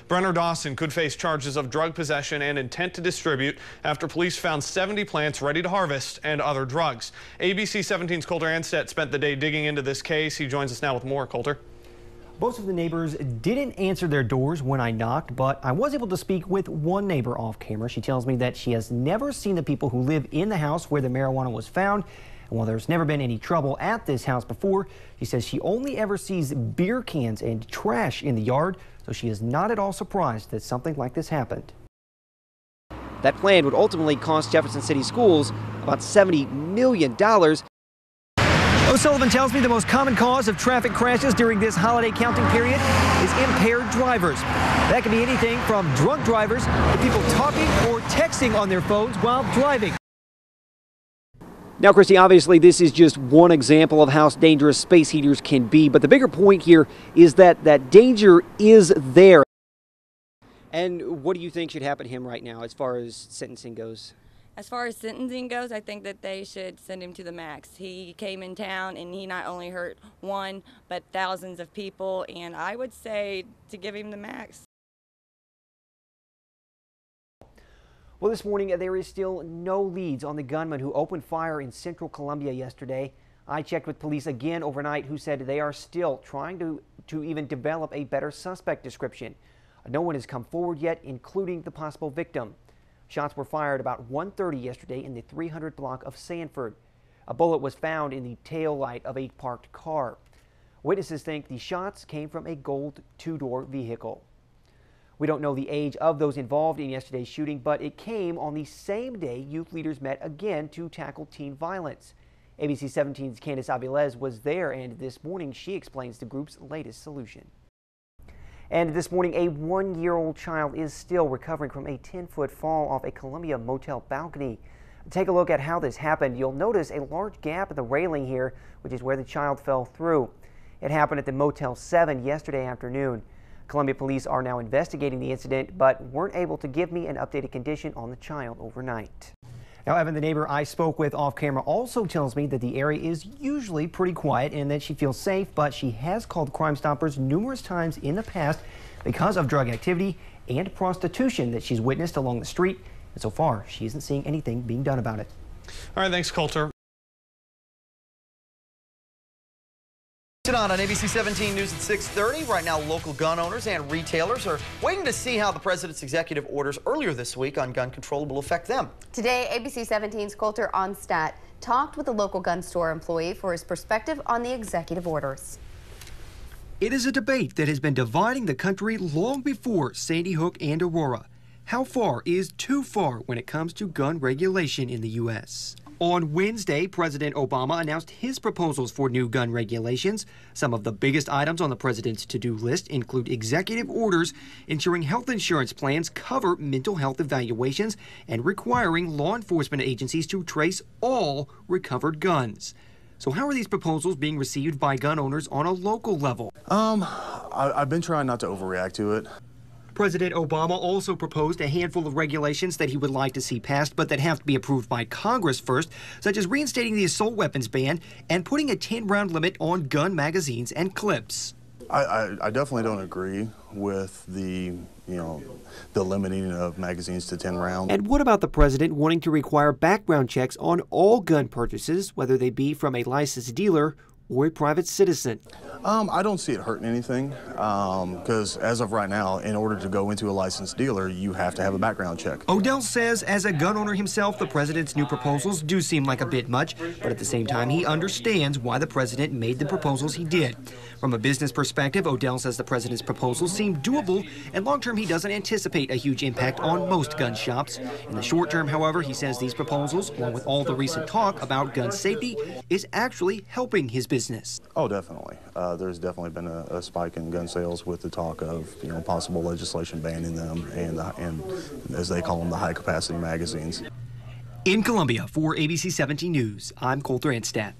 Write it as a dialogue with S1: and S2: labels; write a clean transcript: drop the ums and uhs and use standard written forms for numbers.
S1: Brenner Dawson could face charges of drug possession and intent to distribute after police found 70 plants ready to harvest and other drugs. ABC 17's Colter Anstaett spent the day digging into this case. He joins us now with more. Colter.
S2: Most of the neighbors didn't answer their doors when I knocked, but I was able to speak with one neighbor off camera. She tells me that she has never seen the people who live in the house where the marijuana was found. And while there's never been any trouble at this house before, she says she only ever sees beer cans and trash in the yard, so she is not at all surprised that something like this happened. That plan would ultimately cost Jefferson City Schools about $70 million. O'Sullivan tells me the most common cause of traffic crashes during this holiday counting period is impaired drivers. That can be anything from drunk drivers to people talking or texting on their phones while driving. Now, Christy, obviously this is just one example of how dangerous space heaters can be, but the bigger point here is that that danger is there. And what do you think should happen to him right now as far as sentencing goes?
S3: As far as sentencing goes, I think that they should send him to the max. He came in town and he not only hurt one, but thousands of people, and I would say to give him the max.
S2: Well, this morning there is still no leads on the gunman who opened fire in central Columbia yesterday. I checked with police again overnight, who said they are still trying to even develop a better suspect description. No one has come forward yet, including the possible victim. Shots were fired about 1:30 yesterday in the 300 block of Sanford. A bullet was found in the tail light of a parked car. Witnesses think the shots came from a gold two-door vehicle. We don't know the age of those involved in yesterday's shooting, but it came on the same day youth leaders met again to tackle teen violence. ABC 17's Candace Avilés was there, and this morning she explains the group's latest solution. And this morning, a one-year-old child is still recovering from a 10-foot fall off a Columbia motel balcony. Take a look at how this happened. You'll notice a large gap in the railing here, which is where the child fell through. It happened at the Motel 7 yesterday afternoon. Columbia police are now investigating the incident, but weren't able to give me an updated condition on the child overnight. Now, Evan, the neighbor I spoke with off camera, also tells me that the area is usually pretty quiet and that she feels safe, but she has called Crime Stoppers numerous times in the past because of drug activity and prostitution that she's witnessed along the street. And so far, she isn't seeing anything being done about it.
S1: All right, thanks, Colter.
S4: On ABC 17 News at 6:30. Right now, local gun owners and retailers are waiting to see how the president's executive orders earlier this week on gun control will affect them.
S5: Today, ABC 17's Colter Anstaett talked with a local gun store employee for his perspective on the executive orders.
S2: It is a debate that has been dividing the country long before Sandy Hook and Aurora. How far is too far when it comes to gun regulation in the U.S.? On Wednesday, President Obama announced his proposals for new gun regulations. Some of the biggest items on the president's to-do list include executive orders ensuring health insurance plans cover mental health evaluations and requiring law enforcement agencies to trace all recovered guns. So how are these proposals being received by gun owners on a local level?
S6: I've been trying not to overreact to it.
S2: President Obama also proposed a handful of regulations that he would like to see passed, but that have to be approved by Congress first, such as reinstating the assault weapons ban and putting a 10-round limit on gun magazines and clips.
S6: I definitely don't agree with the limiting of magazines to 10 rounds.
S2: And what about the president wanting to require background checks on all gun purchases, whether they be from a licensed dealer or a private citizen?
S6: I don't see it hurting anything because as of right now, in order to go into a licensed dealer, you have to have a background check.
S2: Odell says as a gun owner himself, the president's new proposals do seem like a bit much, but at the same time, he understands why the president made the proposals he did. From a business perspective, Odell says the president's proposals seem doable, and long-term, he doesn't anticipate a huge impact on most gun shops. In the short term, however, he says these proposals, along with all the recent talk about gun safety, is actually helping his business.
S6: Oh, definitely. There's definitely been a spike in gun sales with the talk of possible legislation banning them and as they call them, the high-capacity magazines.
S2: In Columbia, for ABC 17 News, I'm Colter Anstaett.